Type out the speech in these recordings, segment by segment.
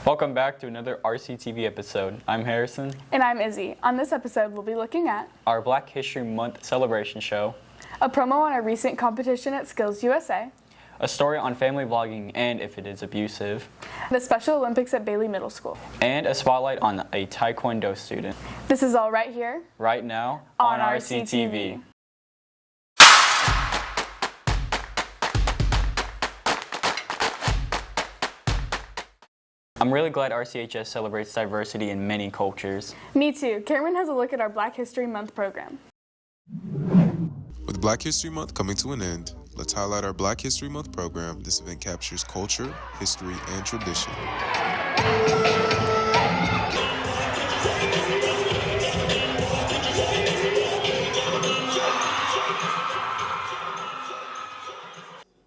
Welcome back to another RCTV episode. I'm Harrison. And I'm Izzy. On this episode, we'll be looking at our Black History Month celebration show, a promo on a recent competition at Skills USA, a story on family vlogging and if it is abusive, the Special Olympics at Bailey Middle School, and a spotlight on a Taekwondo student. This is all right here, right now, on RCTV. I'm really glad RCHS celebrates diversity in many cultures. Me too. Cameron has a look at our Black History Month program. With Black History Month coming to an end, let's highlight our Black History Month program. This event captures culture, history, and tradition.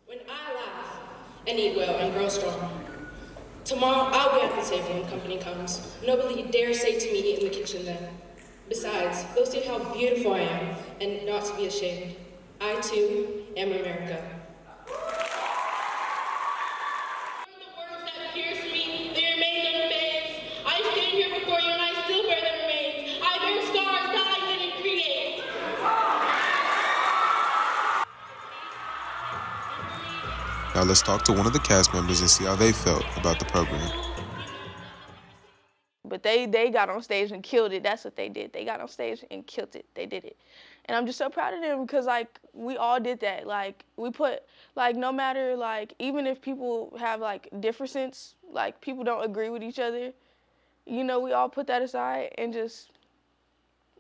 When I laugh and eat well and grow strong, tomorrow I'll be at the table when company comes. Nobody dare say to me in the kitchen then. Besides, they'll see how beautiful I am and not to be ashamed. I too am America. The words that pierce me, they remain unfazed. I stand here before you and I still bear the remains. I bear scars that I didn't create. Now let's talk to one of the cast members and see how they felt about the program. But they got on stage and killed it. That's what they did. They got on stage and killed it. They did it. And I'm just so proud of them because, like, we all did that. Like, we put, like, no matter, like, even if people have, like, differences, like, people don't agree with each other, you know, we all put that aside and just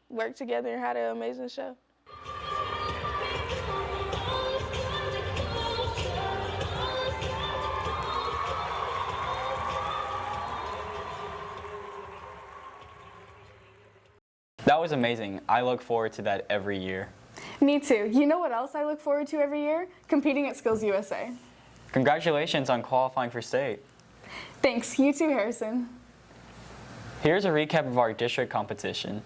worked together and had an amazing show. That was amazing. I look forward to that every year. Me too. You know what else I look forward to every year? Competing at Skills USA. Congratulations on qualifying for state. Thanks. You too, Harrison. Here's a recap of our district competition.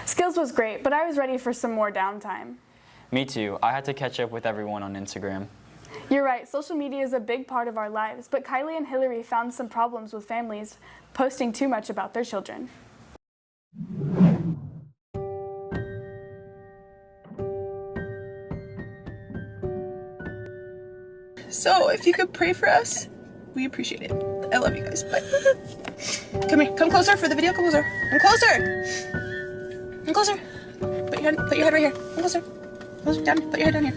Skills was great, but I was ready for some more downtime. Me too. I had to catch up with everyone on Instagram. You're right, social media is a big part of our lives, but Kylie and Hillary found some problems with families posting too much about their children. So, if you could pray for us, we appreciate it. I love you guys. Bye. Come here. Come closer for the video. Come closer. Come closer. Come closer. Put your head right here. Come closer. Closer. Down. Put your head down here.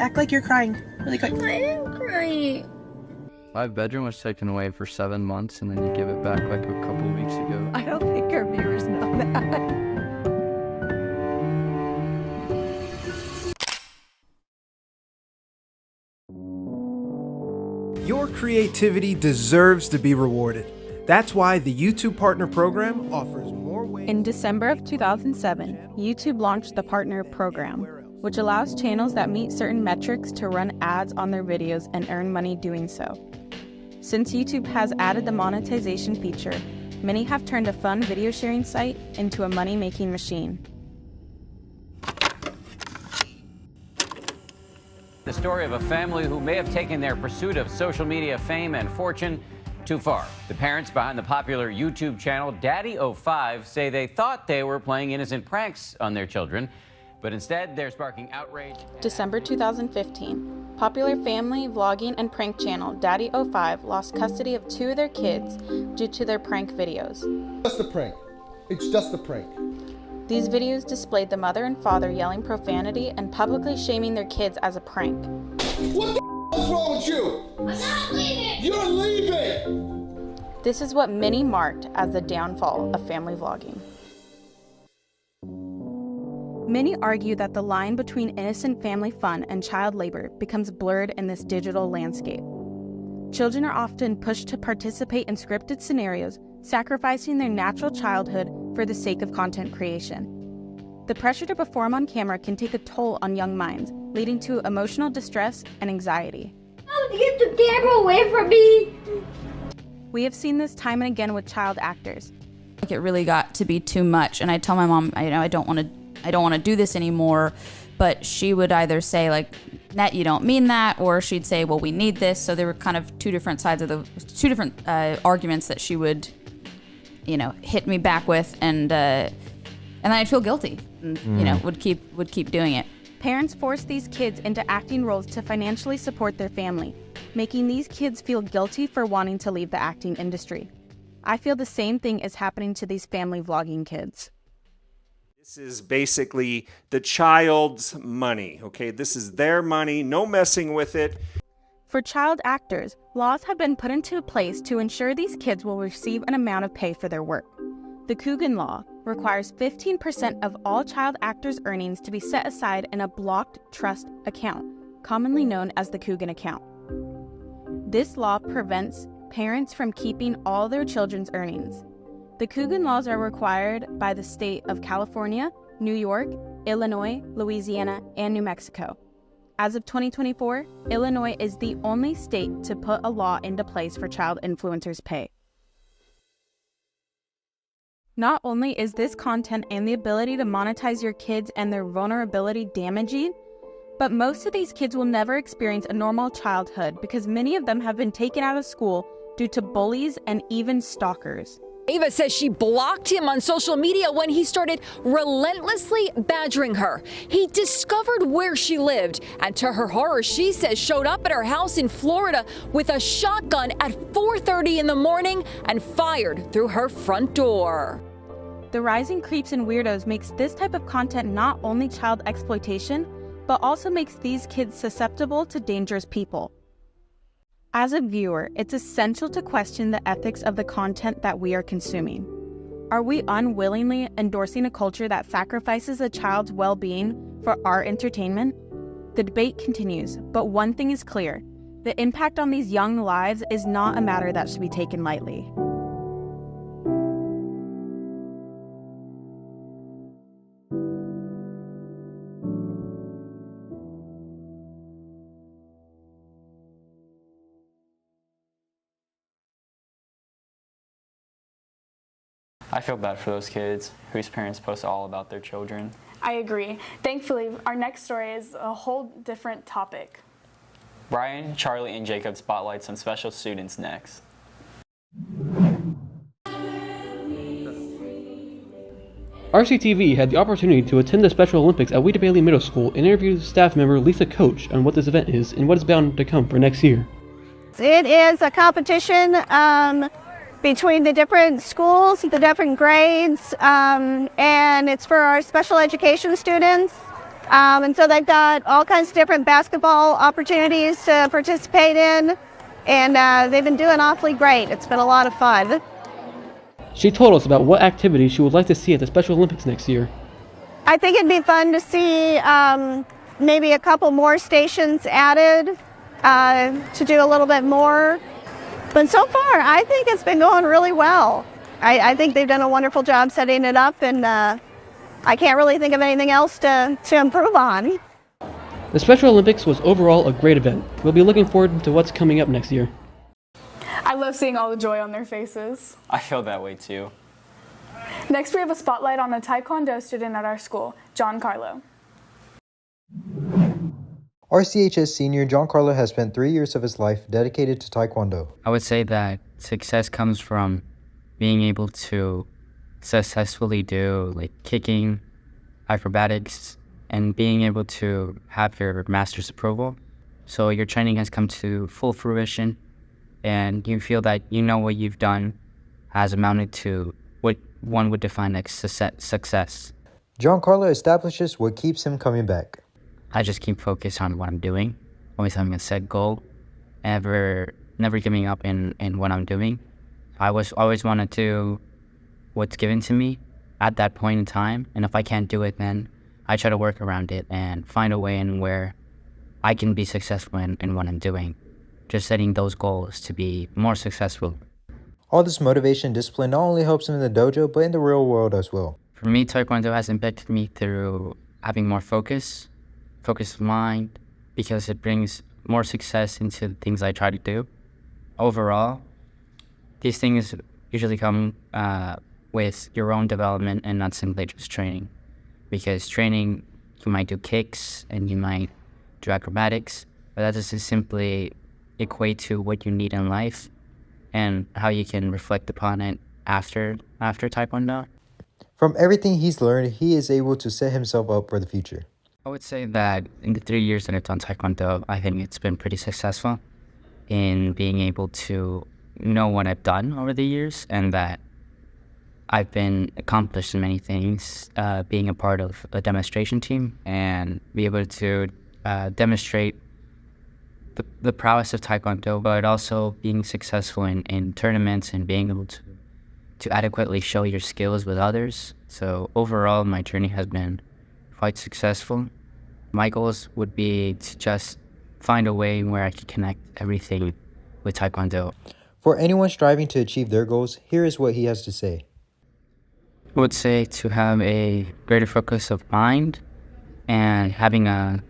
Act like you're crying. Really quick. I am crying. My bedroom was taken away for 7 months, and then you give it back like a couple weeks ago. I don't think our viewers know that. creativity deserves to be rewarded. That's why the YouTube Partner Program offers more ways. In December of 2007, YouTube launched the Partner Program, which allows channels that meet certain metrics to run ads on their videos and earn money doing so. Since YouTube has added the monetization feature, many have turned a fun video sharing site into a money-making machine. The story of a family who may have taken their pursuit of social media fame and fortune too far. The parents behind the popular YouTube channel Daddy05 say they thought they were playing innocent pranks on their children, but instead they're sparking outrage. December 2015, popular family vlogging and prank channel Daddy05 lost custody of 2 of their kids due to their prank videos. Just a prank. It's just a prank. These videos displayed the mother and father yelling profanity and publicly shaming their kids as a prank. What the is wrong with you? I'm not leaving! You're leaving! This is what many marked as the downfall of family vlogging. Many argue that the line between innocent family fun and child labor becomes blurred in this digital landscape. Children are often pushed to participate in scripted scenarios, sacrificing their natural childhood for the sake of content creation. The pressure to perform on camera can take a toll on young minds, leading to emotional distress and anxiety. Get the camera away from me! We have seen this time and again with child actors. Like, it really got to be too much, and I tell my mom, I don't want to do this anymore, but she would either say, like, Nat, you don't mean that, or she'd say, well, we need this. So there were kind of two different arguments that she would, hit me back with, and then I'd feel guilty, and, would keep doing it. Parents force these kids into acting roles to financially support their family, making these kids feel guilty for wanting to leave the acting industry. I feel the same thing is happening to these family vlogging kids. This is basically the child's money, okay? This is their money, no messing with it. For child actors, laws have been put into place to ensure these kids will receive an amount of pay for their work. The Coogan Law requires 15% of all child actors' earnings to be set aside in a blocked trust account, commonly known as the Coogan account. This law prevents parents from keeping all their children's earnings. The Coogan laws are required by the state of California, New York, Illinois, Louisiana, and New Mexico. As of 2024, Illinois is the only state to put a law into place for child influencers' pay. Not only is this content and the ability to monetize your kids and their vulnerability damaging, but most of these kids will never experience a normal childhood because many of them have been taken out of school due to bullies and even stalkers. Ava says she blocked him on social media when he started relentlessly badgering her. He discovered where she lived, and to her horror, she says showed up at her house in Florida with a shotgun at 4:30 in the morning and fired through her front door. The rising creeps and weirdos makes this type of content not only child exploitation, but also makes these kids susceptible to dangerous people. As a viewer, it's essential to question the ethics of the content that we are consuming. Are we unwillingly endorsing a culture that sacrifices a child's well-being for our entertainment? The debate continues, but one thing is clear: the impact on these young lives is not a matter that should be taken lightly. I feel bad for those kids whose parents post all about their children. I agree. Thankfully, our next story is a whole different topic. Brian, Charlie, and Jacob spotlight some special students next. RCTV had the opportunity to attend the Special Olympics at Weeda Bailey Middle School and interviewed staff member Lisa Coach on what this event is and what is bound to come for next year. It is a competition between the different schools, the different grades, and it's for our special education students. And so they've got all kinds of different basketball opportunities to participate in, and they've been doing awfully great. It's been a lot of fun. She told us about what activities she would like to see at the Special Olympics next year. I think it'd be fun to see maybe a couple more stations added to do a little bit more. But so far, I think it's been going really well. I think they've done a wonderful job setting it up, and I can't really think of anything else to improve on. The Special Olympics was overall a great event. We'll be looking forward to what's coming up next year. I love seeing all the joy on their faces. I feel that way too. Next, we have a spotlight on a Taekwondo student at our school, John Carlo. RCHS senior John Carlo has spent 3 years of his life dedicated to Taekwondo. I would say that success comes from being able to successfully do like kicking, acrobatics, and being able to have your master's approval. So your training has come to full fruition, and you feel that you know what you've done has amounted to what one would define as success. John Carlo establishes what keeps him coming back. I just keep focused on what I'm doing, always having a set goal, never giving up in what I'm doing. I always want to do what's given to me at that point in time, and if I can't do it, then I try to work around it and find a way in where I can be successful in what I'm doing. Just setting those goals to be more successful. All this motivation and discipline not only helps him in the dojo, but in the real world as well. For me, Taekwondo has impacted me through having more focus of mind, because it brings more success into the things I try to do. Overall, these things usually come with your own development and not simply just training. Because training, you might do kicks and you might do acrobatics, but that doesn't simply equate to what you need in life and how you can reflect upon it after Taekwondo. From everything he's learned, he is able to set himself up for the future. I would say that in the 3 years that I've done Taekwondo, I think it's been pretty successful in being able to know what I've done over the years, and that I've been accomplished in many things, being a part of a demonstration team and be able to demonstrate the prowess of Taekwondo, but also being successful in tournaments and being able to adequately show your skills with others. So overall, my journey has been quite successful. My goals would be to just find a way where I can connect everything with Taekwondo. For anyone striving to achieve their goals, here is what he has to say. I would say to have a greater focus of mind and having a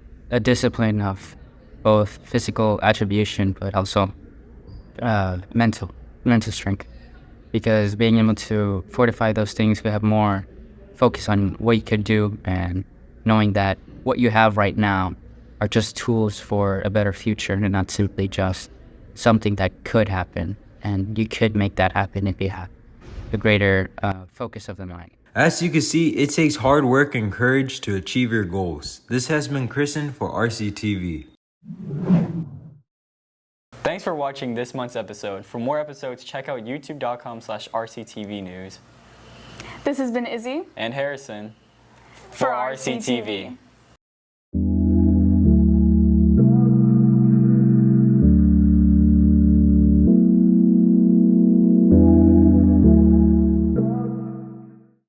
discipline of both physical attribution, but also mental strength. Because being able to fortify those things, we have more focus on what you could do, and knowing that what you have right now are just tools for a better future and not simply just something that could happen. And you could make that happen if you have the greater focus of the mind. As you can see, it takes hard work and courage to achieve your goals. This has been Kristen for RCTV. Thanks for watching this month's episode. For more episodes, check out youtube.com/RCTV News. This has been Izzy and Harrison for RCTV.